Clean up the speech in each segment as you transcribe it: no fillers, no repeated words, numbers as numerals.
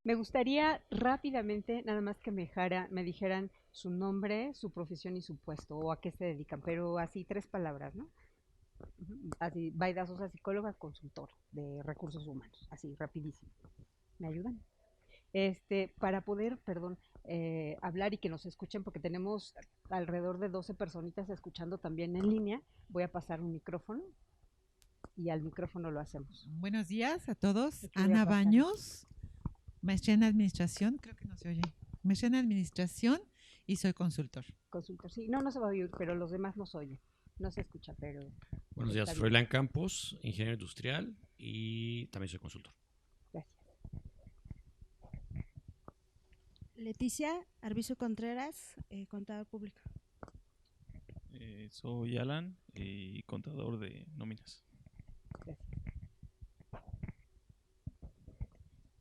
Me gustaría rápidamente nada más que me dijeran su nombre, su profesión y su puesto o a qué se dedican, pero así 3 palabras, ¿no? Así, Baida Sosa, psicóloga, consultora de recursos humanos, así rapidísimo. ¿Me ayudan? Para poder, perdón, hablar y que nos escuchen, porque tenemos alrededor de 12 personitas escuchando también en línea, voy a pasar un micrófono y al micrófono lo hacemos. Buenos días a todos. Aquí voy a Ana pasar. Baños, maestría en administración, creo que no se oye. Maestría en administración y soy consultor. Consultor, sí, no, no se va a oír, pero los demás nos oyen. No se escucha, pero Buenos días, está bien. Froilán Campos, ingeniero industrial y también soy consultor. Gracias. Leticia Arbizu Contreras, contador público. Soy Alan y contador de nóminas. Gracias.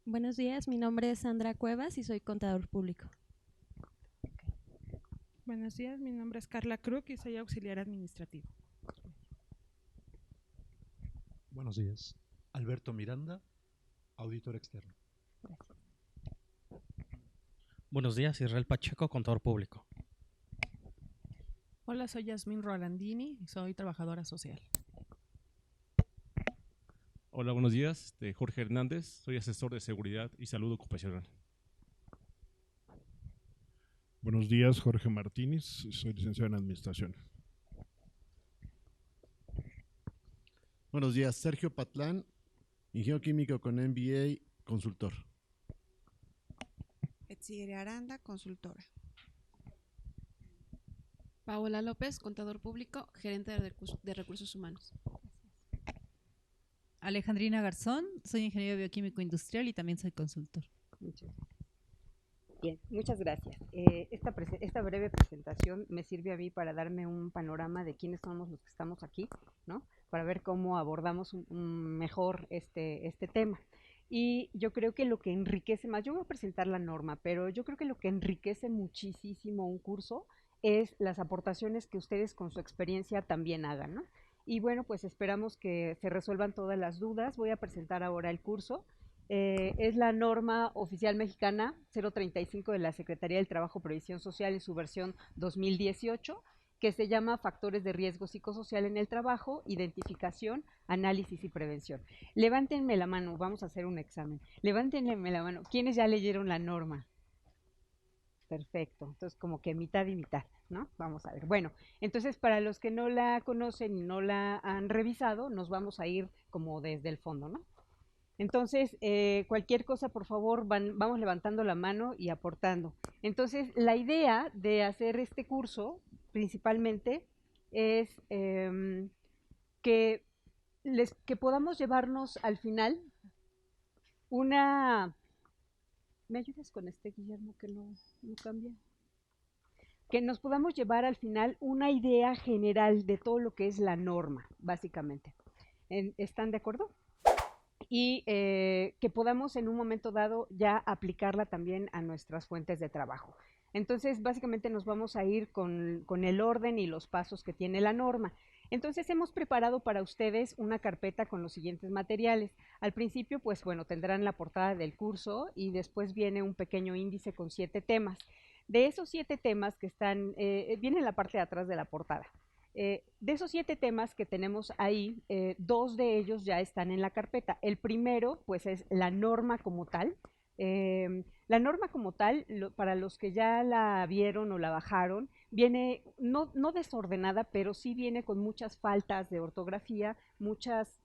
Buenos días, mi nombre es Sandra Cuevas y soy contador público. Buenos días, mi nombre es Carla Kruk y soy auxiliar administrativo. Buenos días, Alberto Miranda, auditor externo. Gracias. Buenos días, Israel Pacheco, contador público. Hola, soy Yasmín Rolandini y soy trabajadora social. Hola, buenos días. Jorge Hernández, soy asesor de seguridad y salud ocupacional. Buenos días, Jorge Martínez, soy licenciado en Administración. Buenos días, Sergio Patlán, ingeniero químico con MBA, consultor. Etziri Aranda, consultora. Paola López, contador público, gerente de recursos humanos. Alejandrina Garzón, soy ingeniero bioquímico industrial y también soy consultor. Bien, muchas gracias. Esta breve presentación me sirve a mí para darme un panorama de quiénes somos los que estamos aquí, ¿no? Para ver cómo abordamos mejor este tema. Y yo creo que lo que enriquece más, yo voy a presentar la norma, pero yo creo que lo que enriquece muchísimo un curso es las aportaciones que ustedes con su experiencia también hagan, ¿no? Y bueno, pues esperamos que se resuelvan todas las dudas. Voy a presentar ahora el curso. Es la norma oficial mexicana 035 de la Secretaría del Trabajo y Previsión Social en su versión 2018, que se llama Factores de Riesgo Psicosocial en el Trabajo, Identificación, Análisis y Prevención. Levántenme la mano, vamos a hacer un examen. Levántenme la mano. ¿Quiénes ya leyeron la norma? Perfecto, entonces como que mitad y mitad, ¿no? Vamos a ver. Bueno, entonces para los que no la conocen y no la han revisado, nos vamos a ir como desde el fondo, ¿no? Entonces, cualquier cosa, por favor, vamos levantando la mano y aportando. Entonces, la idea de hacer este curso, principalmente, es que podamos llevarnos al final una... ¿Me ayudas con Guillermo, que no cambia? Que nos podamos llevar al final una idea general de todo lo que es la norma, básicamente. ¿Están de acuerdo? Y que podamos en un momento dado ya aplicarla también a nuestras fuentes de trabajo. Entonces, básicamente nos vamos a ir con el orden y los pasos que tiene la norma. Entonces, hemos preparado para ustedes una carpeta con los siguientes materiales. Al principio, pues bueno, tendrán la portada del curso y después viene un pequeño índice con 7 temas. De esos 7 temas que están, viene en la parte de atrás de la portada. De esos 7 temas que tenemos ahí, 2 de ellos ya están en la carpeta. El primero, pues, es la norma como tal. La norma como tal, para los que ya la vieron o la bajaron, viene no desordenada, pero sí viene con muchas faltas de ortografía, muchas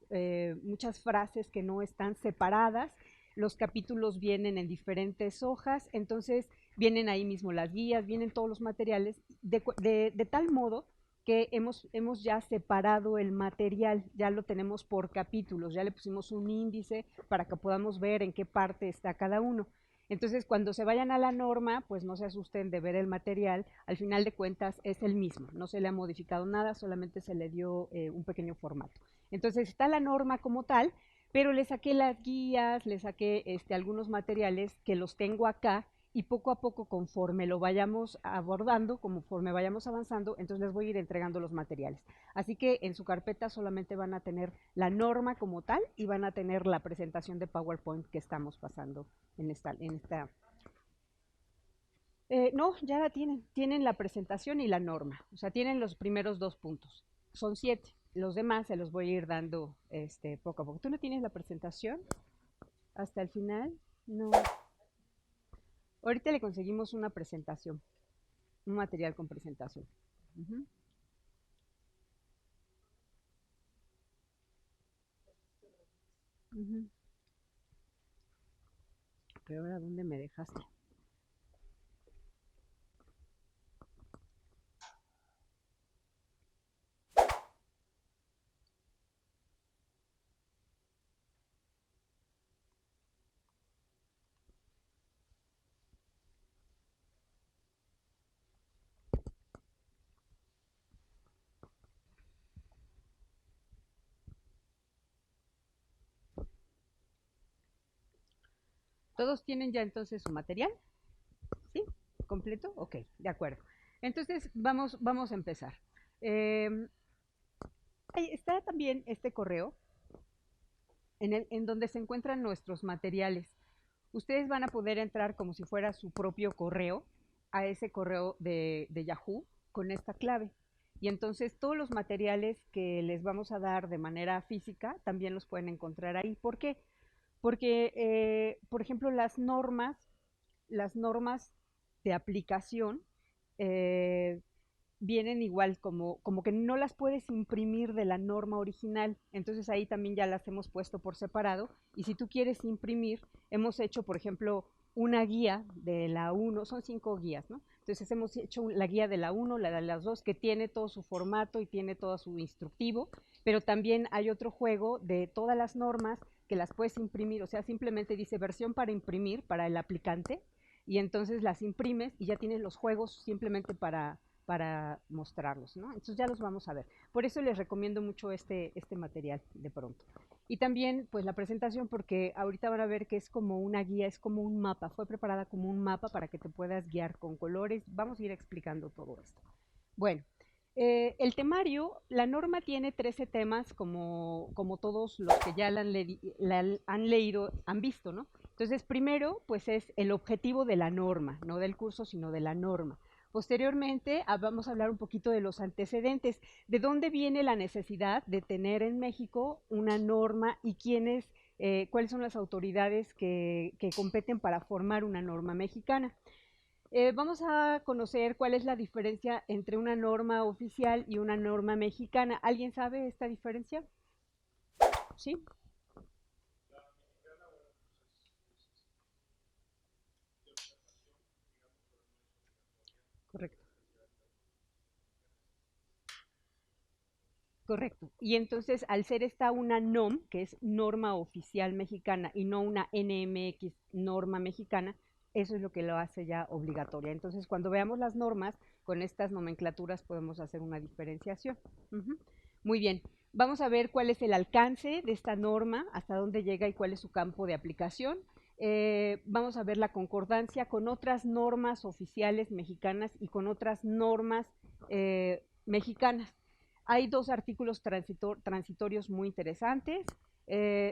frases que no están separadas. Los capítulos vienen en diferentes hojas, entonces vienen ahí mismo las guías, vienen todos los materiales, de tal modo que hemos ya separado el material, ya lo tenemos por capítulos, ya le pusimos un índice para que podamos ver en qué parte está cada uno. Entonces, cuando se vayan a la norma, pues no se asusten de ver el material, al final de cuentas es el mismo, no se le ha modificado nada, solamente se le dio un pequeño formato. Entonces, está la norma como tal, pero le saqué las guías, le saqué algunos materiales que los tengo acá y poco a poco, conforme lo vayamos abordando, conforme vayamos avanzando, entonces les voy a ir entregando los materiales. Así que en su carpeta solamente van a tener la norma como tal y van a tener la presentación de PowerPoint que estamos pasando en esta. No, ya la tienen la presentación y la norma, o sea, tienen los primeros 2 puntos, son 7, los demás se los voy a ir dando poco a poco. ¿Tú no tienes la presentación hasta el final? No. Ahorita le conseguimos una presentación, un material con presentación. Pero ahora, ¿dónde me dejaste? ¿Todos tienen ya entonces su material? ¿Sí? ¿Completo? Ok, de acuerdo. Entonces, vamos a empezar. Está también este correo en donde se encuentran nuestros materiales. Ustedes van a poder entrar como si fuera su propio correo a ese correo de Yahoo con esta clave. Y entonces todos los materiales que les vamos a dar de manera física también los pueden encontrar ahí. ¿Por qué? Porque, por ejemplo, las normas de aplicación vienen igual, como que no las puedes imprimir de la norma original, entonces ahí también ya las hemos puesto por separado, y si tú quieres imprimir, hemos hecho, por ejemplo, una guía de la 1, son 5 guías, ¿no? Entonces hemos hecho la guía de la 1, la de las 2, que tiene todo su formato y tiene todo su instructivo, pero también hay otro juego de todas las normas que las puedes imprimir, o sea, simplemente dice versión para imprimir para el aplicante, y entonces las imprimes y ya tienes los juegos simplemente para mostrarlos, ¿no? Entonces ya los vamos a ver. Por eso les recomiendo mucho este material de pronto. Y también, pues, la presentación, porque ahorita van a ver que es como una guía, es como un mapa, fue preparada como un mapa para que te puedas guiar con colores. Vamos a ir explicando todo esto. Bueno, el temario, la norma tiene 13 temas, como todos los que ya la han leído, han visto, ¿no? Entonces, primero, pues es el objetivo de la norma, no del curso, sino de la norma. Posteriormente, vamos a hablar un poquito de los antecedentes, de dónde viene la necesidad de tener en México una norma y cuáles son las autoridades que competen para formar una norma mexicana. Vamos a conocer cuál es la diferencia entre una norma oficial y una norma mexicana. ¿Alguien sabe esta diferencia? ¿Sí? Correcto. Correcto. Y entonces, al ser esta una NOM, que es norma oficial mexicana, y no una NMX norma mexicana, eso es lo que lo hace ya obligatoria. Entonces, cuando veamos las normas, con estas nomenclaturas podemos hacer una diferenciación. Muy bien. Vamos a ver cuál es el alcance de esta norma, hasta dónde llega y cuál es su campo de aplicación. Vamos a ver la concordancia con otras normas oficiales mexicanas y con otras normas mexicanas. Hay 2 artículos transitorios muy interesantes.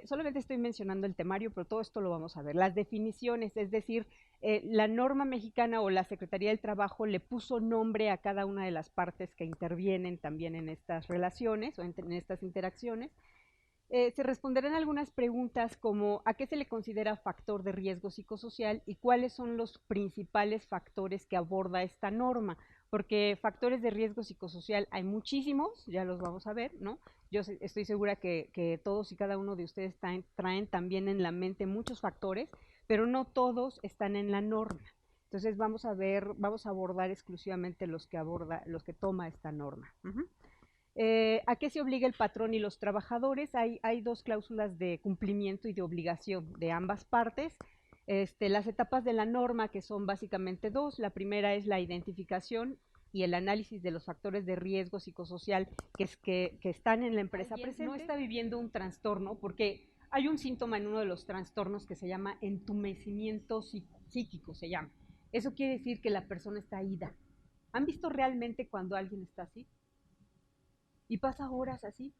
Solamente estoy mencionando el temario, pero todo esto lo vamos a ver. Las definiciones, es decir, la norma mexicana o la Secretaría del Trabajo le puso nombre a cada una de las partes que intervienen también en estas relaciones o en estas interacciones. Se responderán algunas preguntas como ¿a qué se le considera factor de riesgo psicosocial y cuáles son los principales factores que aborda esta norma? Porque factores de riesgo psicosocial hay muchísimos, ya los vamos a ver, ¿no? Yo estoy segura que todos y cada uno de ustedes traen también en la mente muchos factores, pero no todos están en la norma. Entonces vamos a abordar exclusivamente los que toma esta norma. ¿A qué se obliga el patrón y los trabajadores? Hay 2 cláusulas de cumplimiento y de obligación de ambas partes. Las etapas de la norma, que son básicamente 2. La primera es la identificación y el análisis de los factores de riesgo psicosocial que están en la empresa presente. No está viviendo un trastorno, porque hay un síntoma en uno de los trastornos que se llama entumecimiento psíquico, se llama. eso quiere decir que la persona está ida. ¿Han visto realmente cuando alguien está así? Y pasa horas así.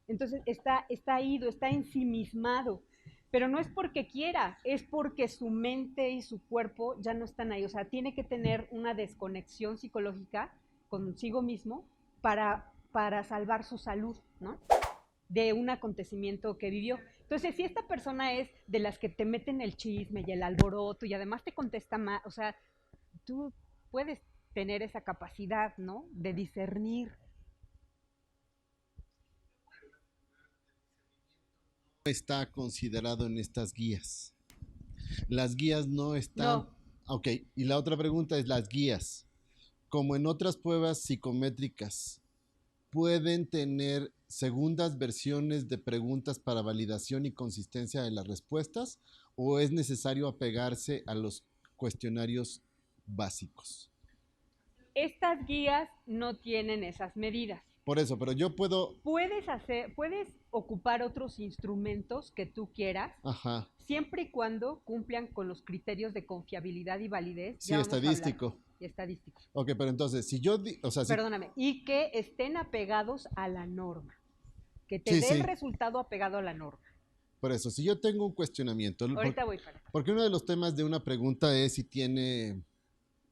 Entonces está ido, está ensimismado. Pero no es porque quiera, es porque su mente y su cuerpo ya no están ahí. O sea, tiene que tener una desconexión psicológica consigo mismo para salvar su salud, ¿no? De un acontecimiento que vivió. Entonces, si esta persona es de las que te meten el chisme y el alboroto y además te contesta más, o sea, tú puedes tener esa capacidad, ¿no? De discernir. Está considerado en estas guías. Las guías no están... No. Ok, y la otra pregunta es las guías. Como en otras pruebas psicométricas, ¿pueden tener segundas versiones de preguntas para validación y consistencia de las respuestas? ¿O es necesario apegarse a los cuestionarios básicos? Estas guías no tienen esas medidas. Por eso, pero yo puedo... Puedes ocupar otros instrumentos que tú quieras, Ajá. siempre y cuando cumplan con los criterios de confiabilidad y validez. Sí, estadístico. Y estadístico. Ok, pero entonces, si yo... Perdóname, y que estén apegados a la norma. Que te dé el resultado apegado a la norma. Por eso, si yo tengo un cuestionamiento... Ahorita voy para. Porque uno de los temas de una pregunta es si tiene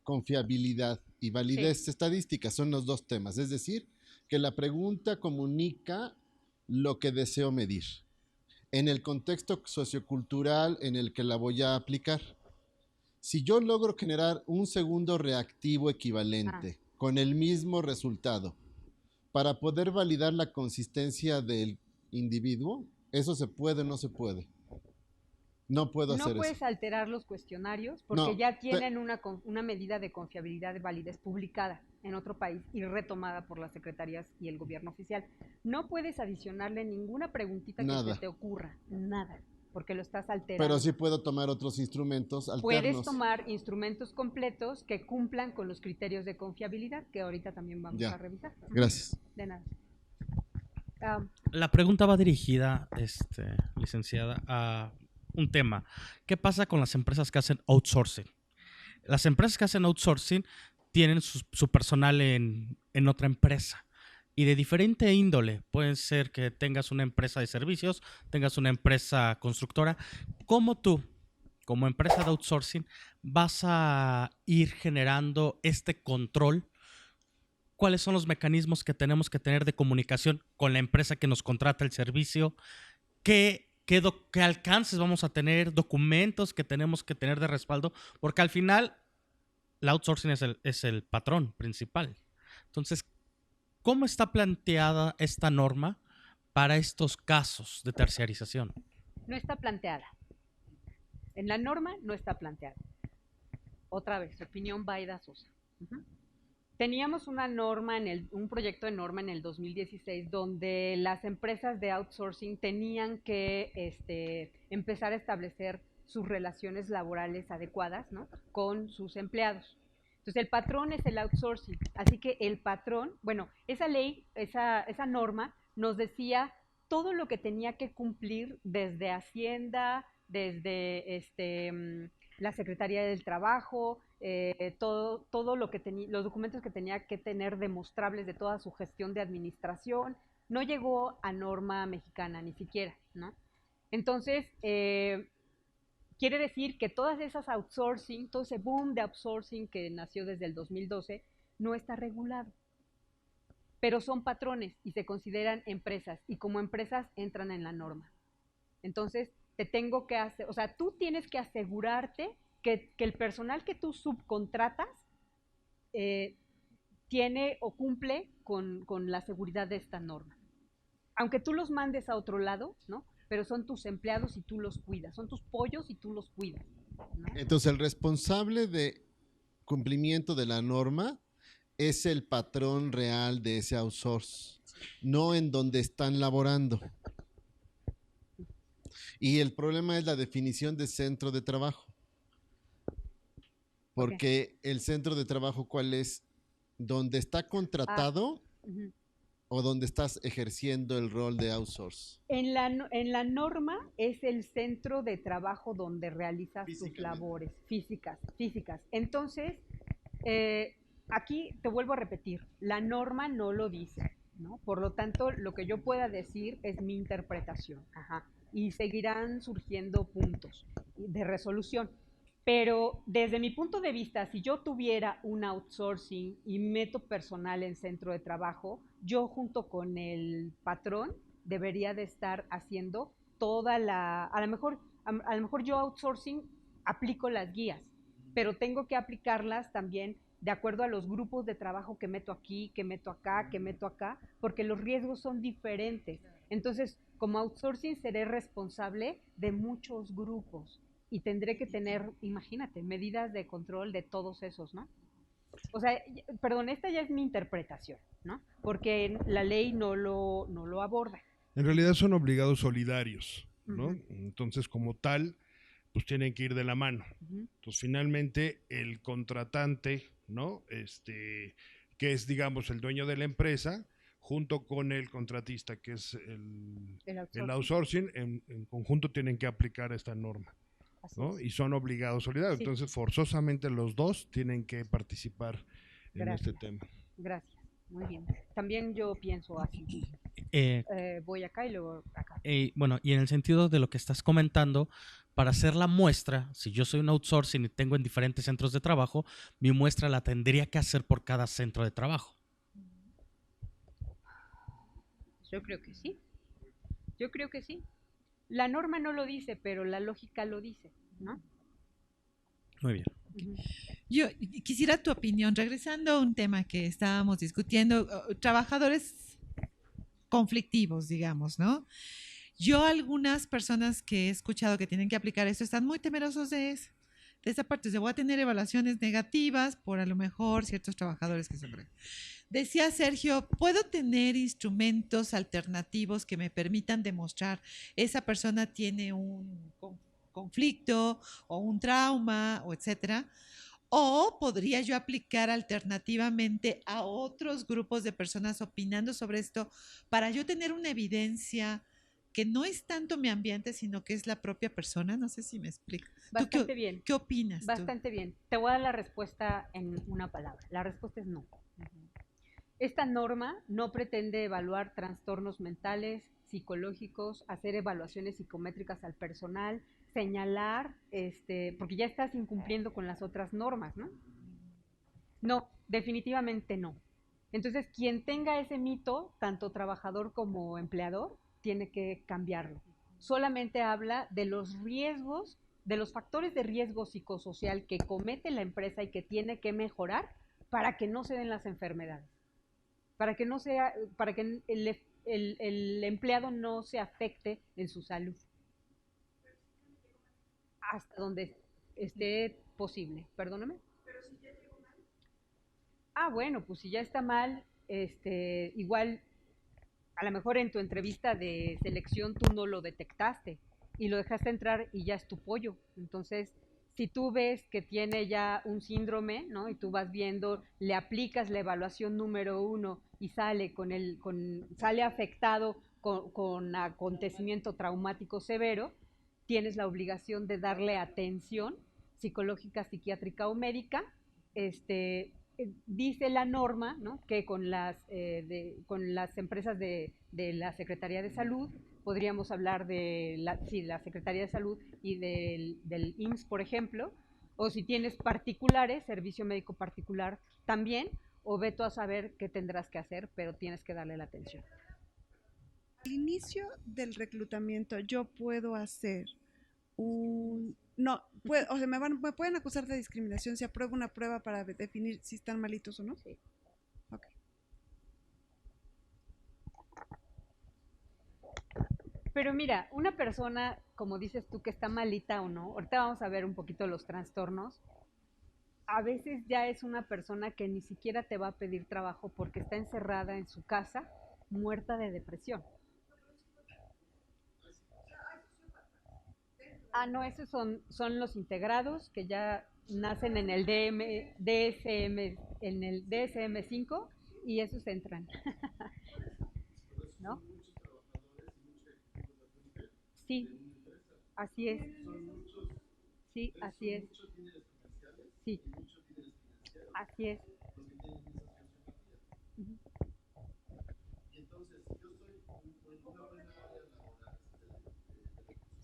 confiabilidad y validez estadística. Son los dos temas. Es decir, que la pregunta comunica lo que deseo medir en el contexto sociocultural en el que la voy a aplicar. Si yo logro generar un segundo reactivo equivalente con el mismo resultado para poder validar la consistencia del individuo, ¿eso se puede o no se puede? No puedo hacer eso. No puedes alterar los cuestionarios porque ya tienen una medida de confiabilidad y validez publicada en otro país y retomada por las secretarías y el gobierno oficial. No puedes adicionarle ninguna preguntita que se te ocurra, nada, porque lo estás alterando. Pero sí puedo tomar otros instrumentos alternos. Puedes tomar instrumentos completos que cumplan con los criterios de confiabilidad, que ahorita también vamos a revisar. Gracias. De nada. La pregunta va dirigida, licenciada, a un tema. ¿Qué pasa con las empresas que hacen outsourcing? Las empresas que hacen outsourcing tienen su personal en otra empresa y de diferente índole. Pueden ser que tengas una empresa de servicios, tengas una empresa constructora. ¿Cómo tú, como empresa de outsourcing, vas a ir generando este control? ¿Cuáles son los mecanismos que tenemos que tener de comunicación con la empresa que nos contrata el servicio? ¿Qué alcances vamos a tener? ¿Documentos que tenemos que tener de respaldo? Porque al final, el outsourcing es el patrón principal. Entonces, ¿cómo está planteada esta norma para estos casos de terciarización? No está planteada. En la norma no está planteada. Otra vez, opinión Baida Sosa. Teníamos una norma, un proyecto de norma en el 2016 donde las empresas de outsourcing tenían que empezar a establecer sus relaciones laborales adecuadas, ¿no?, con sus empleados. Entonces, el patrón es el outsourcing. Así que el patrón, bueno, esa ley, esa norma nos decía todo lo que tenía que cumplir desde Hacienda, desde la Secretaría del Trabajo, todo lo que los documentos que tenía que tener demostrables de toda su gestión de administración. No llegó a norma mexicana ni siquiera, ¿no? Entonces, quiere decir que todas esas outsourcing, todo ese boom de outsourcing que nació desde el 2012, no está regulado. Pero son patrones y se consideran empresas, y como empresas entran en la norma. Entonces, tú tienes que asegurarte que el personal que tú subcontratas tiene o cumple con la seguridad de esta norma. Aunque tú los mandes a otro lado, ¿no?, pero son tus empleados y tú los cuidas, son tus pollos y tú los cuidas, ¿no? Entonces, el responsable de cumplimiento de la norma es el patrón real de ese outsource, no en donde están laborando. Y el problema es la definición de centro de trabajo. Porque el centro de trabajo, ¿cuál es? ¿Donde está contratado o donde estás ejerciendo el rol de outsource? En la norma es el centro de trabajo donde realizas tus labores físicas. Entonces, aquí te vuelvo a repetir, la norma no lo dice, ¿no? Por lo tanto, lo que yo pueda decir es mi interpretación. Ajá. Y seguirán surgiendo puntos de resolución. Pero desde mi punto de vista, si yo tuviera un outsourcing y meto personal en centro de trabajo, yo junto con el patrón debería de estar haciendo toda la... A lo mejor yo outsourcing aplico las guías, pero tengo que aplicarlas también de acuerdo a los grupos de trabajo que meto aquí, que meto acá, porque los riesgos son diferentes. Entonces, como outsourcing seré responsable de muchos grupos y tendré que tener, imagínate, medidas de control de todos esos, ¿no? O sea, perdón, esta ya es mi interpretación, ¿no? Porque la ley no lo aborda. En realidad son obligados solidarios, ¿no? Entonces, como tal, pues tienen que ir de la mano. Entonces, finalmente, el contratante, ¿no? Que es, digamos, el dueño de la empresa, junto con el contratista, que es el outsourcing, en conjunto tienen que aplicar esta norma, ¿no? Y son obligados solidarios. Sí. Entonces, forzosamente los dos tienen que participar en este tema. Gracias, muy bien. También yo pienso así. Voy acá y luego acá. Bueno, y en el sentido de lo que estás comentando, para hacer la muestra, si yo soy un outsourcing y tengo en diferentes centros de trabajo, mi muestra la tendría que hacer por cada centro de trabajo. Yo creo que sí. La norma no lo dice, pero la lógica lo dice, ¿no? Muy bien. Yo quisiera tu opinión, regresando a un tema que estábamos discutiendo, trabajadores conflictivos, digamos, ¿no? Yo, algunas personas que he escuchado que tienen que aplicar esto están muy temerosos de esa parte. Se voy a tener evaluaciones negativas por a lo mejor ciertos trabajadores que son... Decía Sergio, ¿puedo tener instrumentos alternativos que me permitan demostrar esa persona tiene un conflicto o un trauma o etcétera? ¿O podría yo aplicar alternativamente a otros grupos de personas opinando sobre esto para yo tener una evidencia que no es tanto mi ambiente, sino que es la propia persona? No sé si me explico. Bastante bien. ¿Qué opinas? Bastante bien. Te voy a dar la respuesta en una palabra. La respuesta es no. Esta norma no pretende evaluar trastornos mentales, psicológicos, hacer evaluaciones psicométricas al personal, señalar, porque ya estás incumpliendo con las otras normas, ¿no? No, definitivamente no. Entonces, quien tenga ese mito, tanto trabajador como empleador, tiene que cambiarlo. Solamente habla de los riesgos, de los factores de riesgo psicosocial que comete la empresa y que tiene que mejorar para que no se den las enfermedades. Para que el empleado no se afecte en su salud. Hasta donde esté posible. Perdóname. Pero si ya llegó mal. Ah, bueno, pues si ya está mal, igual, a lo mejor en tu entrevista de selección tú no lo detectaste y lo dejaste entrar y ya es tu pollo. Entonces, si tú ves que tiene ya un síndrome, ¿no? Y tú vas viendo, le aplicas la evaluación número 1 y sale sale afectado con acontecimiento traumático severo, tienes la obligación de darle atención psicológica, psiquiátrica o médica. Dice la norma, ¿no? Que con las empresas de la Secretaría de Salud, podríamos hablar de la Secretaría de Salud y del IMSS, por ejemplo, o si tienes particulares, servicio médico particular también, o ve tú a saber qué tendrás que hacer, pero tienes que darle la atención. Al inicio del reclutamiento yo puedo hacer me pueden acusar de discriminación si apruebo una prueba para definir si están malitos o no. Sí. Ok. Pero mira, una persona, como dices tú, que está malita o no, ahorita vamos a ver un poquito los trastornos, a veces ya es una persona que ni siquiera te va a pedir trabajo porque está encerrada en su casa, muerta de depresión. Ah, no, esos son los integrados que ya nacen en el DSM-5 y esos entran. ¿no? Sí, así es. Sí, así es. Sí, así es. Ujú.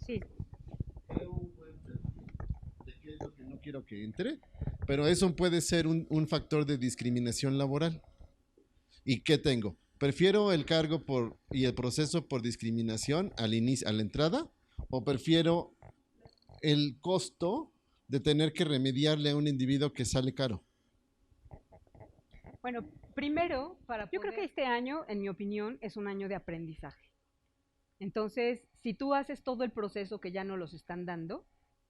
Sí. De qué es lo que no quiero que entre, pero eso puede ser un factor de discriminación laboral. ¿Y qué tengo? ¿Prefiero el cargo y el proceso por discriminación al inicio, a la entrada? ¿O prefiero el costo de tener que remediarle a un individuo que sale caro? Bueno, primero, yo creo que este año, en mi opinión, es un año de aprendizaje. Entonces, si tú haces todo el proceso que ya no los están dando,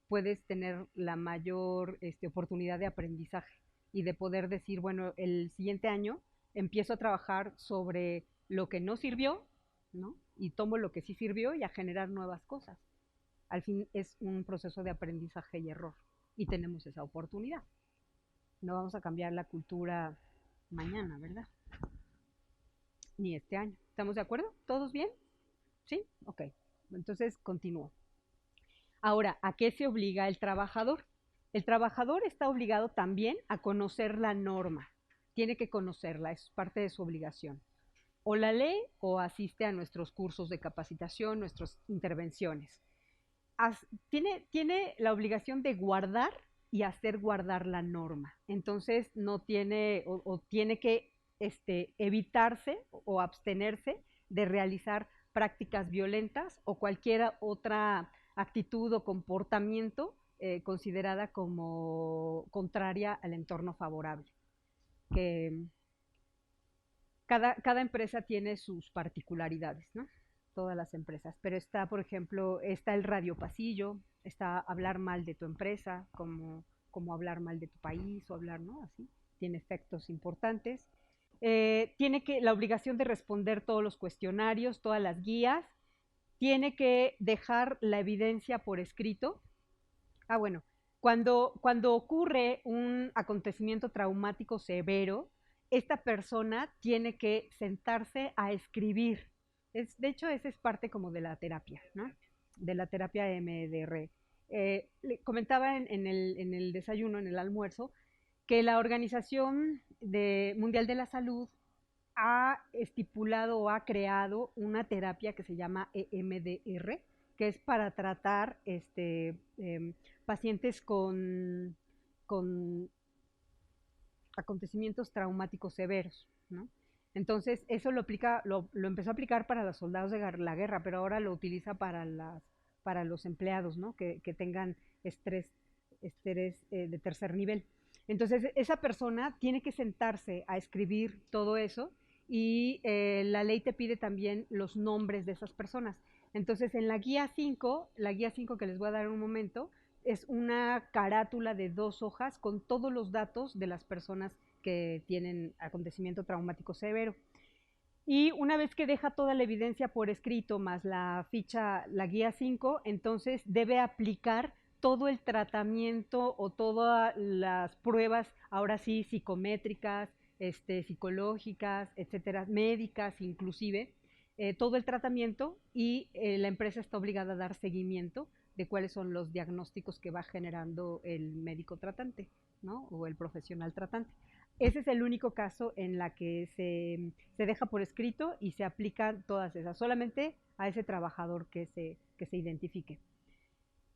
puedes tener la mayor oportunidad de aprendizaje y de poder decir, bueno, el siguiente año empiezo a trabajar sobre lo que no sirvió, ¿no? Y tomo lo que sí sirvió y a generar nuevas cosas. Al fin es un proceso de aprendizaje y error y tenemos esa oportunidad. No vamos a cambiar la cultura mañana, ¿verdad? Ni este año. ¿Estamos de acuerdo? ¿Todos bien? ¿Sí? Ok. Entonces, continúo. Ahora, ¿a qué se obliga el trabajador? El trabajador está obligado también a conocer la norma. Tiene que conocerla, es parte de su obligación. O la lee o asiste a nuestros cursos de capacitación, nuestras intervenciones. Tiene la obligación de guardar y hacer guardar la norma. Entonces, no tiene o tiene que evitarse o abstenerse de realizar prácticas violentas o cualquier otra actitud o comportamiento considerada como contraria al entorno favorable. Que cada empresa tiene sus particularidades, ¿no? Todas las empresas, pero está, por ejemplo, está el radio pasillo, está hablar mal de tu empresa, como hablar mal de tu país o hablar, ¿no? Así, tiene efectos importantes. Tiene la obligación de responder todos los cuestionarios, todas las guías, tiene que dejar la evidencia por escrito. Bueno, cuando ocurre un acontecimiento traumático severo, esta persona tiene que sentarse a escribir. De hecho, esa es parte como de la terapia, ¿no? De la terapia EMDR. Le comentaba en el desayuno, en el almuerzo, que la Organización Mundial de la Salud ha estipulado o ha creado una terapia que se llama EMDR, que es para tratar pacientes con acontecimientos traumáticos severos, ¿no? Entonces, eso lo empezó a aplicar para los soldados de la guerra, pero ahora lo utiliza para los empleados, ¿no? Que tengan estrés de tercer nivel. Entonces, esa persona tiene que sentarse a escribir todo eso y la ley te pide también los nombres de esas personas. Entonces, en la guía 5 que les voy a dar en un momento, es una carátula de 2 hojas con todos los datos de las personas que tienen acontecimiento traumático severo. Y una vez que deja toda la evidencia por escrito más la ficha, la guía 5, entonces debe aplicar todo el tratamiento o todas las pruebas, ahora sí, psicométricas, psicológicas, etcétera, médicas inclusive, todo el tratamiento y la empresa está obligada a dar seguimiento de cuáles son los diagnósticos que va generando el médico tratante, ¿no? O el profesional tratante. Ese es el único caso en la que se deja por escrito y se aplican todas esas, solamente a ese trabajador que se identifique.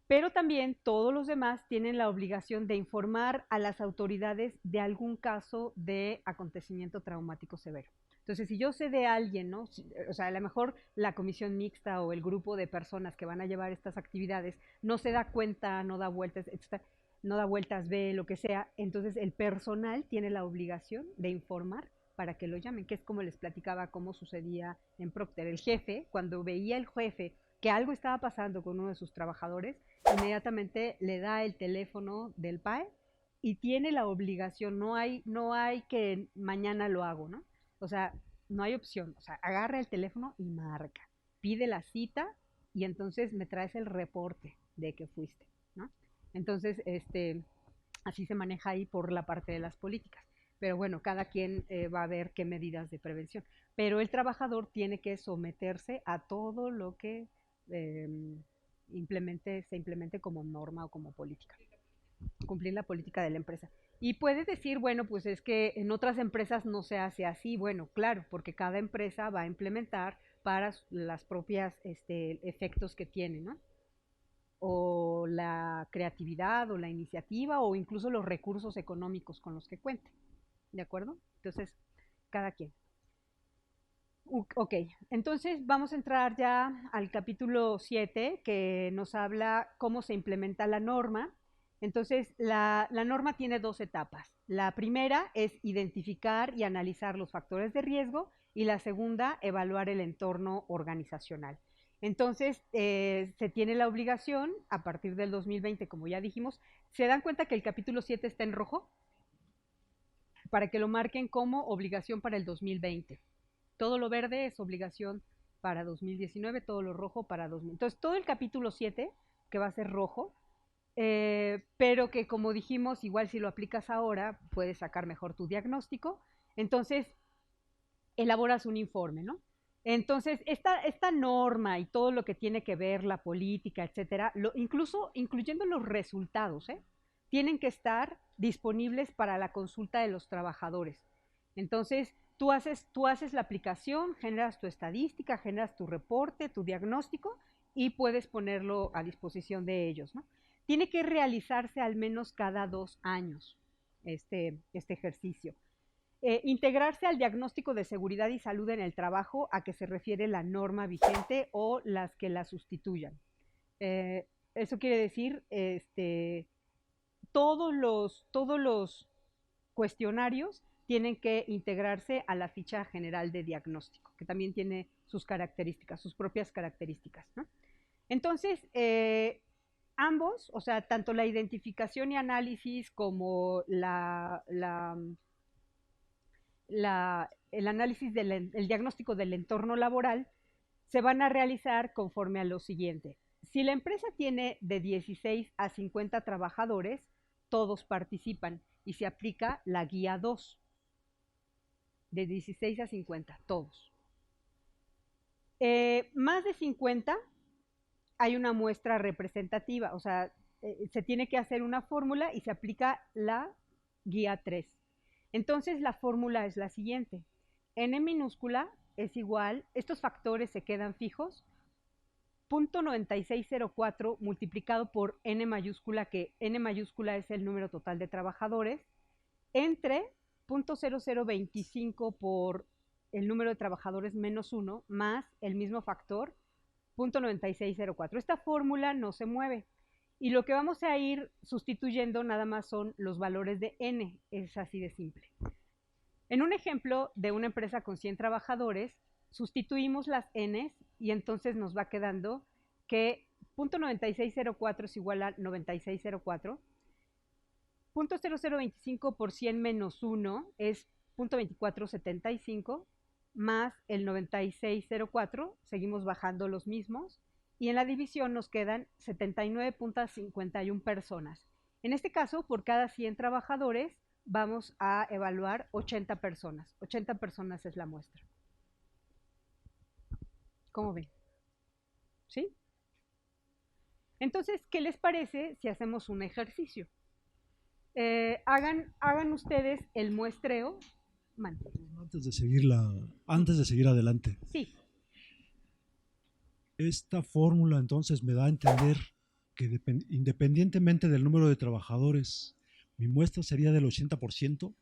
Pero también todos los demás tienen la obligación de informar a las autoridades de algún caso de acontecimiento traumático severo. Entonces, si yo sé de alguien, ¿no? O sea, a lo mejor la comisión mixta o el grupo de personas que van a llevar estas actividades no se da cuenta, no da vueltas, no da vueltas, ve lo que sea, entonces el personal tiene la obligación de informar para que lo llamen, que es como les platicaba cómo sucedía en Procter. El jefe, cuando veía el jefe que algo estaba pasando con uno de sus trabajadores, inmediatamente le da el teléfono del PAE y tiene la obligación, no hay que mañana lo hago, ¿no? O sea, no hay opción, o sea, agarra el teléfono y marca, pide la cita y entonces me traes el reporte de que fuiste, ¿no? Entonces, así se maneja ahí por la parte de las políticas. Pero bueno, cada quien va a ver qué medidas de prevención. Pero el trabajador tiene que someterse a todo lo que se implemente como norma o como política. Cumplir la política de la empresa. Y puedes decir, bueno, pues es que en otras empresas no se hace así. Bueno, claro, porque cada empresa va a implementar para las propias efectos que tiene, ¿no? O la creatividad o la iniciativa o incluso los recursos económicos con los que cuente. ¿De acuerdo? Entonces, cada quien. Ok, entonces vamos a entrar ya al capítulo 7 que nos habla cómo se implementa la norma. Entonces, la norma tiene dos etapas. La primera es identificar y analizar los factores de riesgo y la segunda, evaluar el entorno organizacional. Entonces, se tiene la obligación, a partir del 2020, como ya dijimos, ¿se dan cuenta que el capítulo 7 está en rojo? Para que lo marquen como obligación para el 2020. Todo lo verde es obligación para 2019, todo lo rojo para 2000. Entonces, todo el capítulo 7, que va a ser rojo, pero que como dijimos, igual si lo aplicas ahora, puedes sacar mejor tu diagnóstico. Entonces, elaboras un informe, ¿no? Entonces, esta norma y todo lo que tiene que ver la política, etcétera, incluso incluyendo los resultados, tienen que estar disponibles para la consulta de los trabajadores. Entonces, tú haces la aplicación, generas tu estadística, generas tu reporte, tu diagnóstico y puedes ponerlo a disposición de ellos, ¿no? Tiene que realizarse al menos cada 2 años este ejercicio. Integrarse al diagnóstico de seguridad y salud en el trabajo a que se refiere la norma vigente o las que la sustituyan. Eso quiere decir, todos los cuestionarios tienen que integrarse a la ficha general de diagnóstico, que también tiene sus características, sus propias características, ¿no? Entonces, ambos, o sea, tanto la identificación y análisis como el análisis el diagnóstico del entorno laboral se van a realizar conforme a lo siguiente. Si la empresa tiene de 16 a 50 trabajadores, todos participan y se aplica la guía 2. De 16 a 50, todos. Más de 50 hay una muestra representativa, o sea, se tiene que hacer una fórmula y se aplica la guía 3. Entonces la fórmula es la siguiente. N minúscula es igual, estos factores se quedan fijos, 0.9604 multiplicado por N mayúscula, que N mayúscula es el número total de trabajadores, entre 0.0025 por el número de trabajadores menos 1 más el mismo factor, 0.9604. Esta fórmula no se mueve. Y lo que vamos a ir sustituyendo nada más son los valores de N, es así de simple. En un ejemplo de una empresa con 100 trabajadores, sustituimos las N's y entonces nos va quedando que 0.9604 es igual a 9604, 0.0025 por 100 menos 1 es 0.2475, más el 9604, seguimos bajando los mismos, y en la división nos quedan 79.51 personas. En este caso, por cada 100 trabajadores, vamos a evaluar 80 personas. 80 personas es la muestra. ¿Cómo ven? ¿Sí? Entonces, ¿qué les parece si hacemos un ejercicio? Hagan ustedes el muestreo. Antes de seguir adelante. Sí. Esta fórmula entonces me da a entender que independientemente del número de trabajadores, mi muestra sería del 80%.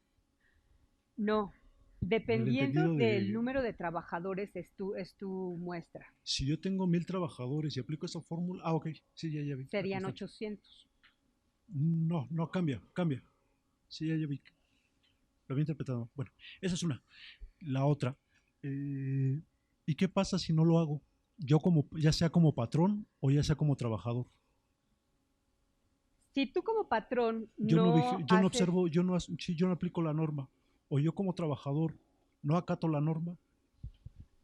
No, dependiendo del número de trabajadores es tu muestra. Si yo tengo 1000 trabajadores y aplico esa fórmula, ok, sí, ya vi. Serían 800. No, cambia. Sí, ya vi. Lo había interpretado. Bueno, esa es una. La otra, ¿y qué pasa si no lo hago? Yo ya sea como patrón o ya sea como trabajador. Si tú como patrón no observo, yo no aplico la norma, o yo como trabajador no acato la norma.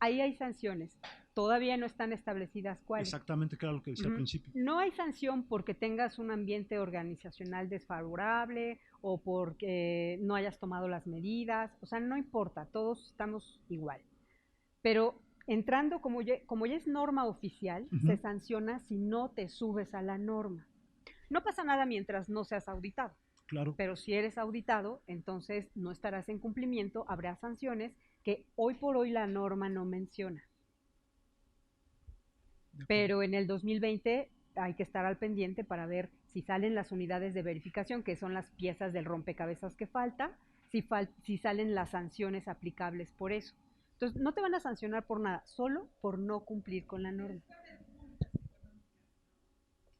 ahí hay sanciones. Todavía no están establecidas cuáles. Exactamente, que era lo que decía al principio. No hay sanción porque tengas un ambiente organizacional desfavorable o porque no hayas tomado las medidas. O sea, no importa, todos estamos igual. Pero entrando, como ya es norma oficial, se sanciona si no te subes a la norma. No pasa nada mientras no seas auditado. Claro. Pero si eres auditado, entonces no estarás en cumplimiento, habrá sanciones que hoy por hoy la norma no menciona. Pero en el 2020 hay que estar al pendiente para ver si salen las unidades de verificación, que son las piezas del rompecabezas que falta, si salen las sanciones aplicables por eso. Entonces, no te van a sancionar por nada, solo por no cumplir con la norma.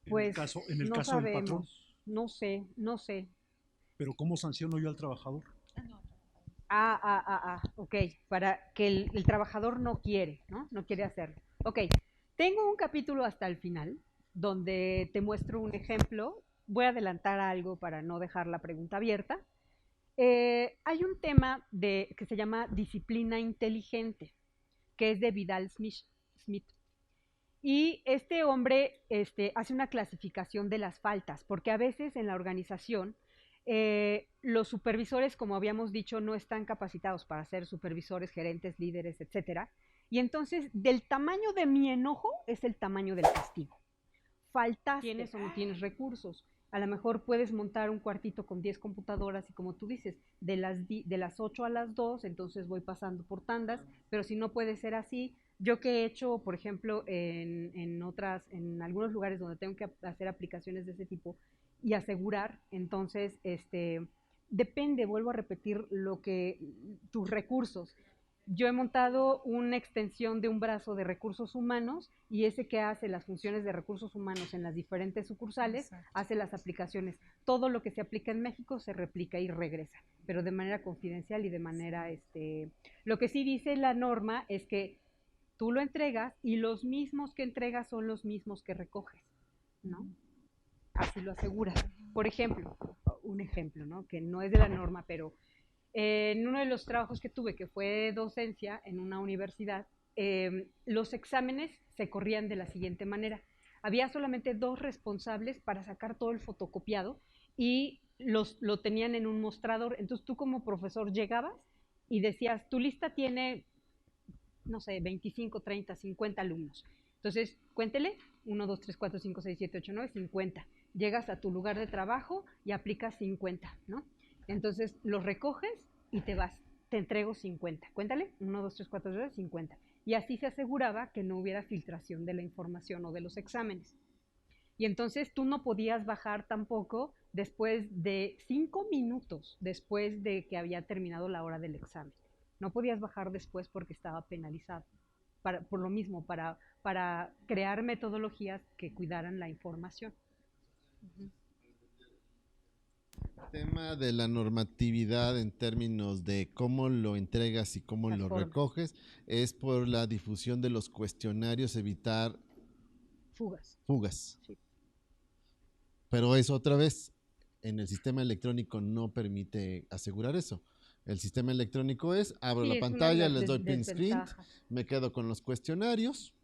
Pues en el no caso sabemos, del patrón. No sé. Pero ¿cómo sanciono yo al trabajador? Ok, para que el trabajador no quiere hacerlo. Ok, tengo un capítulo hasta el final donde te muestro un ejemplo. Voy a adelantar algo para no dejar la pregunta abierta. Hay un tema que se llama disciplina inteligente, que es de Vidal Smith. Y este hombre hace una clasificación de las faltas, porque a veces en la organización los supervisores, como habíamos dicho, no están capacitados para ser supervisores, gerentes, líderes, etcétera. Y entonces, del tamaño de mi enojo es el tamaño del castigo. Faltas, tienes o no tienes recursos. A lo mejor puedes montar un cuartito con 10 computadoras y como tú dices, de las 8 a las 2, entonces voy pasando por tandas, pero si no puede ser así, yo que he hecho, por ejemplo, en algunos lugares donde tengo que hacer aplicaciones de ese tipo y asegurar, entonces, depende, vuelvo a repetir, tus recursos. Yo he montado una extensión de un brazo de recursos humanos y ese que hace las funciones de recursos humanos en las diferentes sucursales, hace las aplicaciones. Todo lo que se aplica en México se replica y regresa, pero de manera confidencial y de manera, lo que sí dice la norma es que tú lo entregas y los mismos que entregas son los mismos que recoges, ¿no? Así lo aseguras. Por ejemplo, un ejemplo, ¿no? Que no es de la norma, pero en uno de los trabajos que tuve, que fue docencia en una universidad, los exámenes se corrían de la siguiente manera. Había solamente 2 responsables para sacar todo el fotocopiado y lo tenían en un mostrador. Entonces tú como profesor llegabas y decías, tu lista tiene, no sé, 25, 30, 50 alumnos. Entonces, cuéntele, 1, 2, 3, 4, 5, 6, 7, 8, 9, 50. Llegas a tu lugar de trabajo y aplicas 50, ¿no? Entonces, los recoges y te vas. Te entrego 50. Cuéntale, 1, 2, 3, 4, 5, 50. Y así se aseguraba que no hubiera filtración de la información o de los exámenes. Y entonces tú no podías bajar tampoco después de 5 minutos después de que había terminado la hora del examen. No podías bajar después porque estaba penalizado. Por lo mismo, para crear metodologías que cuidaran la información. Tema de la normatividad en términos de cómo lo entregas y cómo lo recoges es por la difusión de los cuestionarios, evitar fugas. Sí. Pero eso otra vez, en el sistema electrónico no permite asegurar eso. El sistema electrónico abro la pantalla, les doy print screen, me quedo con los cuestionarios,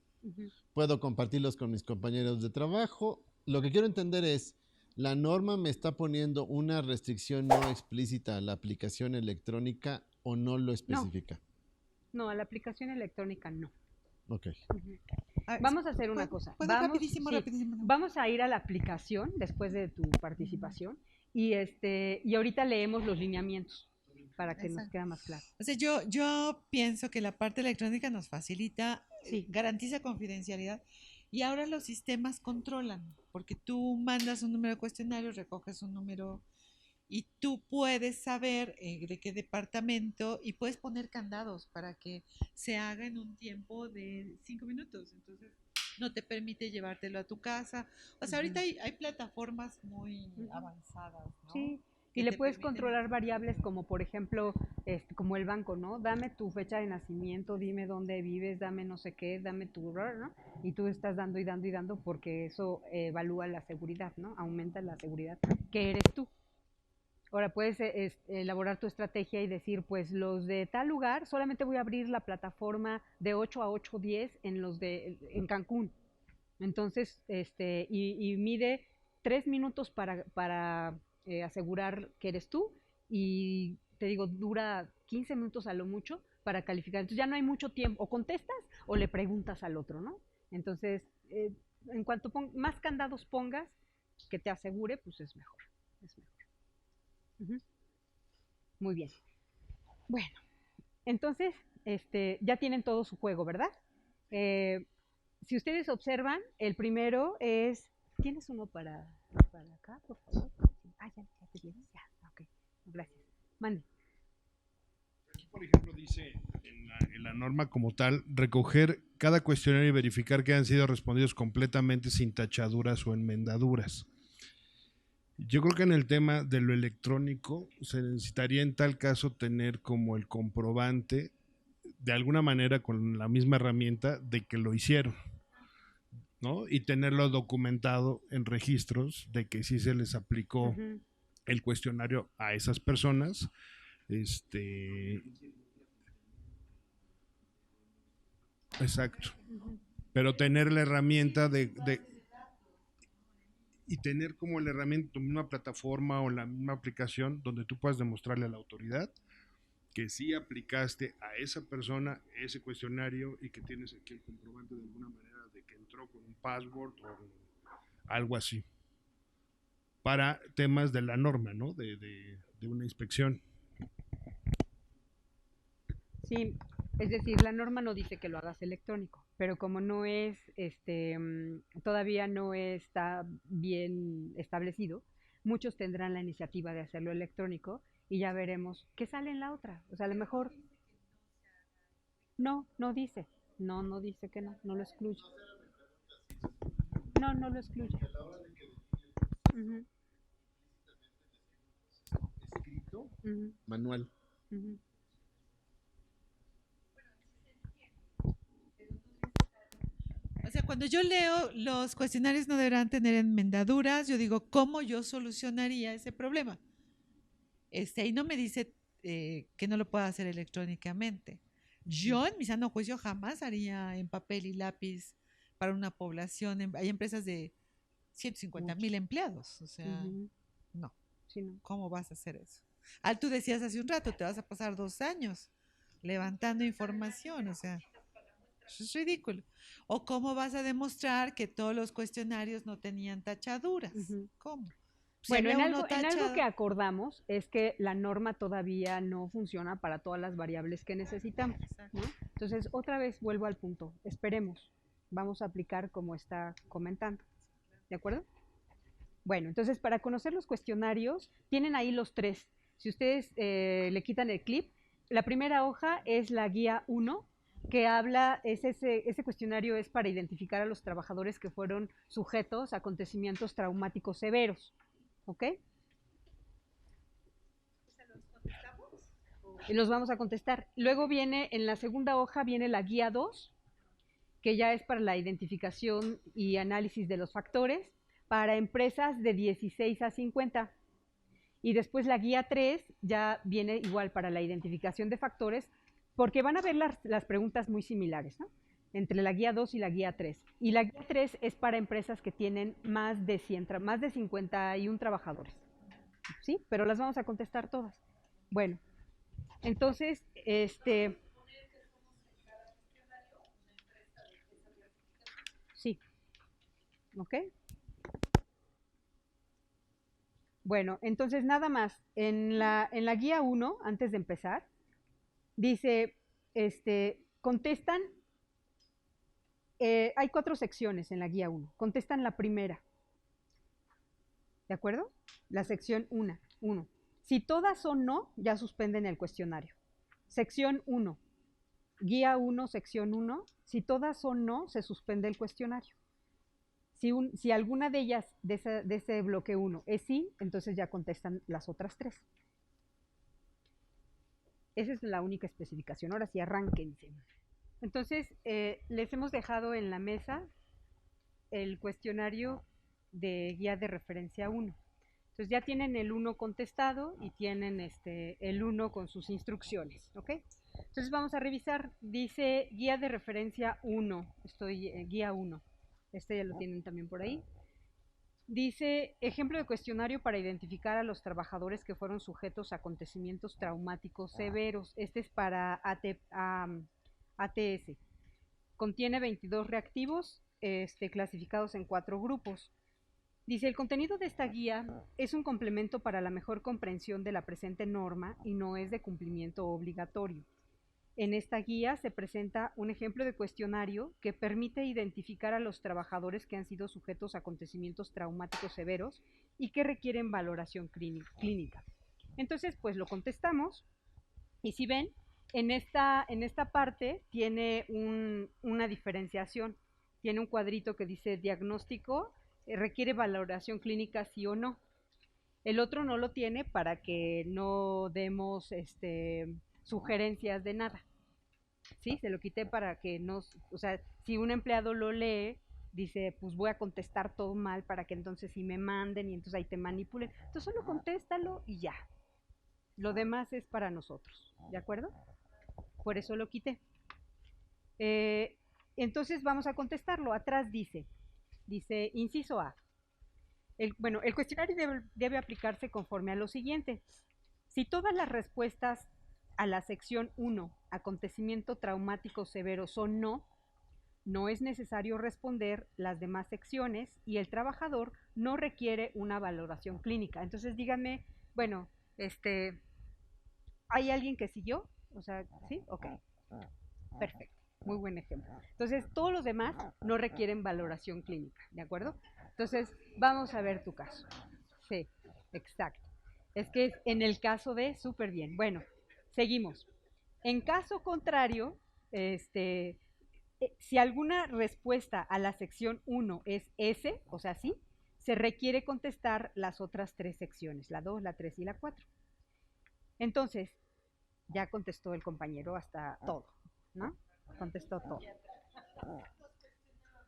puedo compartirlos con mis compañeros de trabajo. Lo que quiero entender es, ¿la norma me está poniendo una restricción no explícita a la aplicación electrónica o no lo especifica? No, a la aplicación electrónica no. Ok. Vamos a hacer una cosa. Vamos a ir a la aplicación después de tu participación y ahorita leemos los lineamientos para que nos quede más claro. O sea, yo pienso que la parte electrónica nos facilita, garantiza confidencialidad. Y ahora los sistemas controlan, porque tú mandas un número de cuestionario, recoges un número y tú puedes saber de qué departamento y puedes poner candados para que se haga en un tiempo de 5 minutos. Entonces, no te permite llevártelo a tu casa. O sea, ahorita hay plataformas muy avanzadas, ¿no? Sí. Y le puedes controlar variables como, por ejemplo, como el banco, ¿no? Dame tu fecha de nacimiento, dime dónde vives, dame no sé qué, dame tu, ¿no? Y tú estás dando y dando y dando porque eso evalúa la seguridad, ¿no? Aumenta la seguridad que eres tú. Ahora puedes elaborar tu estrategia y decir, pues los de tal lugar, solamente voy a abrir la plataforma de 8 a 8:10 en Cancún. Entonces, y mide 3 minutos para asegurar que eres tú, y te digo, dura 15 minutos a lo mucho para calificar. Entonces ya no hay mucho tiempo, o contestas o le preguntas al otro, ¿no? Entonces, en cuanto más candados pongas que te asegure, pues es mejor. Es mejor. Muy bien. Bueno, entonces, ya tienen todo su juego, ¿verdad? Si ustedes observan, el primero es, ¿tienes uno para acá, por favor? Ah, ya te tienes, ya, ok, gracias. Mande. Aquí, por ejemplo, dice en la norma como tal, recoger cada cuestionario y verificar que han sido respondidos completamente sin tachaduras o enmendaduras. Yo creo que en el tema de lo electrónico se necesitaría en tal caso tener como el comprobante, de alguna manera con la misma herramienta, de que lo hicieron, ¿no? Y tenerlo documentado en registros de que sí se les aplicó el cuestionario a esas personas. Exacto. Pero tener la herramienta y tener como la herramienta, tu misma plataforma o la misma aplicación donde tú puedas demostrarle a la autoridad que sí aplicaste a esa persona ese cuestionario y que tienes aquí el comprobante de alguna manera de que entró con un password o algo así. Para temas de la norma, ¿no? De una inspección. Sí, es decir, la norma no dice que lo hagas electrónico, pero como no es, todavía no está bien establecido, muchos tendrán la iniciativa de hacerlo electrónico y ya veremos qué sale en la otra. O sea, a lo mejor no dice, no dice que no lo excluye. No lo excluye. Escrito, manual. O sea, cuando yo leo los cuestionarios no deberán tener enmendaduras, yo digo, ¿cómo yo solucionaría ese problema? Ahí no me dice que no lo pueda hacer electrónicamente. Yo en mi sano juicio jamás haría en papel y lápiz para una población. Hay empresas de 150,000 empleados. O sea, no. Sí, no. ¿Cómo vas a hacer eso? Tú decías hace un rato, te vas a pasar 2 años levantando información. O sea, eso es ridículo. ¿O cómo vas a demostrar que todos los cuestionarios no tenían tachaduras? ¿Cómo? Bueno, en algo que acordamos es que la norma todavía no funciona para todas las variables que necesitamos, ¿no? Entonces, otra vez vuelvo al punto. Esperemos. Vamos a aplicar como está comentando. ¿De acuerdo? Bueno, entonces, para conocer los cuestionarios, tienen ahí los 3. Si ustedes le quitan el clip, la primera hoja es la guía 1, que habla, ese cuestionario es para identificar a los trabajadores que fueron sujetos a acontecimientos traumáticos severos. ¿Ok? Y los vamos a contestar. Luego viene, en la segunda hoja, viene la guía 2, que ya es para la identificación y análisis de los factores para empresas de 16 a 50. Y después la guía 3 ya viene igual para la identificación de factores, porque van a ver las preguntas muy similares, ¿no? Entre la guía 2 y la guía 3. Y la guía 3 es para empresas que tienen más de 51 trabajadores. ¿Sí? Pero las vamos a contestar todas. Bueno, entonces, sí. ¿Ok? Bueno, entonces nada más. En la guía 1, antes de empezar, dice, contestan. Hay 4 secciones en la guía 1. Contestan la primera. ¿De acuerdo? La sección 1. Si todas son no, ya suspenden el cuestionario. Sección 1. Guía 1, sección 1. Si todas son no, se suspende el cuestionario. Si alguna de ellas, de ese bloque 1, es sí, entonces ya contestan las otras 3. Esa es la única especificación. Ahora sí, arránquense. Entonces, les hemos dejado en la mesa el cuestionario de guía de referencia 1. Entonces ya tienen el 1 contestado y tienen el 1 con sus instrucciones, ¿ok? Entonces vamos a revisar, dice guía de referencia 1, guía 1, ya lo tienen también por ahí. Dice, ejemplo de cuestionario para identificar a los trabajadores que fueron sujetos a acontecimientos traumáticos severos. Este es para ATS. Contiene 22 reactivos clasificados en 4 grupos. Dice, el contenido de esta guía es un complemento para la mejor comprensión de la presente norma y no es de cumplimiento obligatorio. En esta guía se presenta un ejemplo de cuestionario que permite identificar a los trabajadores que han sido sujetos a acontecimientos traumáticos severos y que requieren valoración clínica. Entonces, pues lo contestamos y si ven, en esta parte tiene una diferenciación. Tiene un cuadrito que dice diagnóstico, requiere valoración clínica sí o no. El otro no lo tiene para que no demos sugerencias de nada. Sí, se lo quité para que no, o sea, si un empleado lo lee, dice, pues voy a contestar todo mal para que entonces sí me manden y entonces ahí te manipulen. Entonces solo contéstalo y ya. Lo demás es para nosotros, ¿de acuerdo? Por eso lo quité. Entonces vamos a contestarlo. Atrás dice, inciso A. El cuestionario debe aplicarse conforme a lo siguiente. Si todas las respuestas a la sección 1, acontecimiento traumático severo, son no es necesario responder las demás secciones y el trabajador no requiere una valoración clínica. Entonces díganme, bueno, ¿hay alguien que siguió? O sea, ¿sí? Ok. Perfecto. Muy buen ejemplo. Entonces, todos los demás no requieren valoración clínica, ¿de acuerdo? Entonces, vamos a ver tu caso. Sí, exacto. Es que en el caso de, súper bien. Bueno, seguimos. En caso contrario, si alguna respuesta a la sección 1 es S, o sea, sí, se requiere contestar las otras 3 secciones, la 2, la 3 y la 4. Entonces, ya contestó el compañero hasta todo, ¿no? Contestó todo.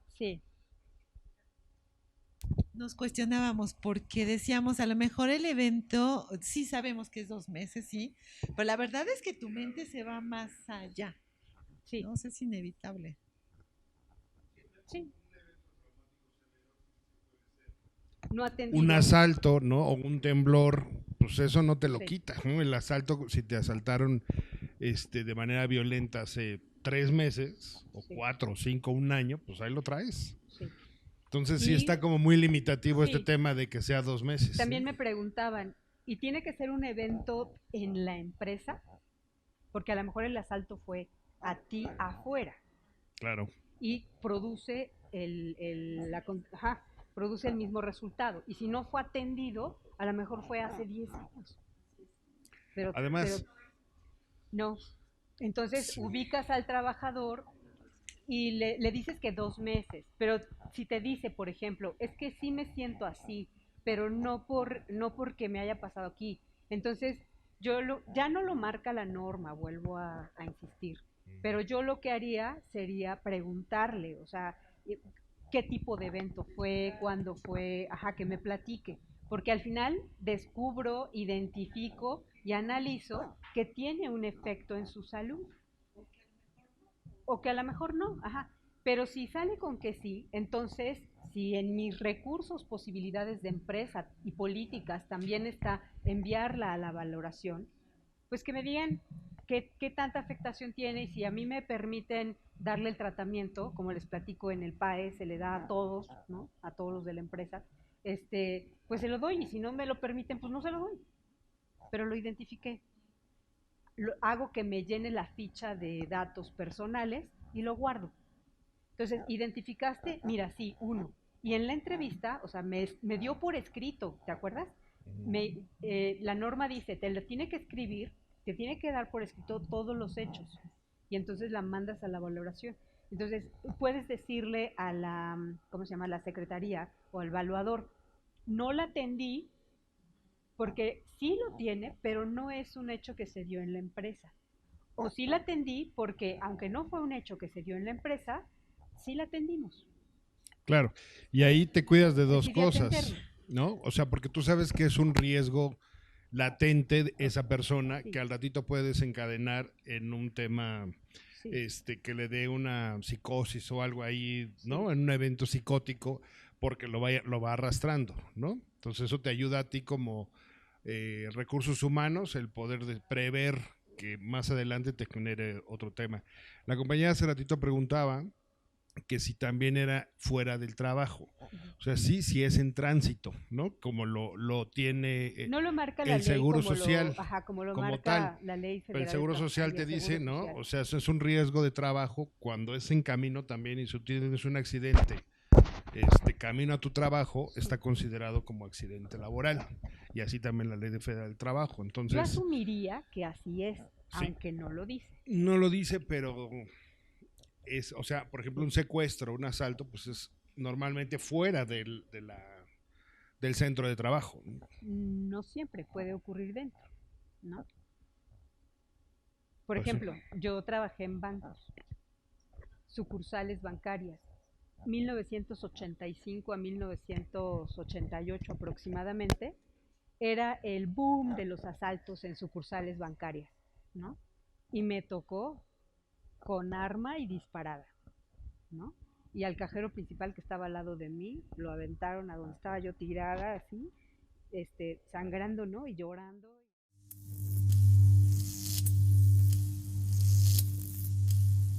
Sí. Nos cuestionábamos porque decíamos, a lo mejor el evento, sí sabemos que es 2 meses, sí, pero la verdad es que tu mente se va más allá. Sí. ¿No? Es inevitable. Sí. No atendido. Un asalto, ¿no? O un temblor, pues eso no te lo Sí. quita, ¿no? El asalto, si te asaltaron de manera violenta hace 3 meses, o 4 o 5, un año, pues ahí lo traes. Sí. Entonces sí Y- está como muy limitativo este sí. tema de que sea 2 meses. También ¿sí? me preguntaban, ¿y tiene que ser un evento en la empresa? Porque a lo mejor el asalto fue a ti afuera Claro. y produce produce el mismo resultado. Y si no fue atendido, a lo mejor fue hace 10 años. Además- no. Entonces Sí. ubicas al trabajador y le dices que 2 meses, pero si te dice, por ejemplo, es que sí me siento así, pero no porque me haya pasado aquí, entonces ya no lo marca la norma, vuelvo a insistir, pero yo lo que haría sería preguntarle, o sea, qué tipo de evento fue, cuándo fue, que me platique, porque al final descubro, identifico y analizo que tiene un efecto en su salud. O que a lo mejor no, pero si sale con que sí, entonces si en mis recursos, posibilidades de empresa y políticas también está enviarla a la valoración, pues que me digan qué tanta afectación tiene y si a mí me permiten darle el tratamiento, como les platico en el PAE, se le da a todos, ¿no? A todos los de la empresa, pues se lo doy y si no me lo permiten, pues no se lo doy, pero lo identifiqué. Hago que me llene la ficha de datos personales y lo guardo. Entonces, identificaste, mira, sí, 1. Y en la entrevista, o sea, me dio por escrito, ¿te acuerdas? La norma dice, te lo tiene que escribir, te tiene que dar por escrito todos los hechos. Y entonces la mandas a la valoración. Entonces, puedes decirle a la, ¿cómo se llama? La secretaría o al evaluador, no la atendí, porque sí lo tiene, pero no es un hecho que se dio en la empresa. O sí la atendí porque, aunque no fue un hecho que se dio en la empresa, sí la atendimos. Claro. Y ahí te cuidas de 2 Decidí cosas. atenderlo. ¿no? O sea, porque tú sabes que es un riesgo latente de esa persona Sí. que al ratito puede desencadenar en un tema que le dé una psicosis o algo ahí, ¿no? En un evento psicótico, porque lo va arrastrando, ¿no? Entonces eso te ayuda a ti como recursos humanos, el poder de prever que más adelante te genere otro tema. La compañera hace ratito preguntaba que si también era fuera del trabajo. O sea, sí es en tránsito, ¿no? Como lo tiene No lo marca el la ley Seguro como Social. como lo como marca tal. la ley Pero federal. el Seguro de Social Trabajo y te el dice, Seguro ¿no? Social. O sea, eso es un riesgo de trabajo cuando es en camino también y si tienes un accidente camino a tu trabajo, está considerado como accidente laboral. Y así también la ley de federal del trabajo. Entonces, Yo asumiría que así es, aunque no lo dice. no lo dice, pero o sea, por ejemplo, un secuestro, un asalto, pues es normalmente fuera del centro de trabajo. No siempre puede ocurrir dentro, ¿no? Por Pues sí. ejemplo, yo trabajé en bancos, sucursales bancarias, 1985 a 1988 aproximadamente, era el boom de los asaltos en sucursales bancarias, ¿no? Y me tocó con arma y disparada, ¿no? Y al cajero principal que estaba al lado de mí, lo aventaron a donde estaba yo tirada, así, sangrando, ¿no? Y llorando.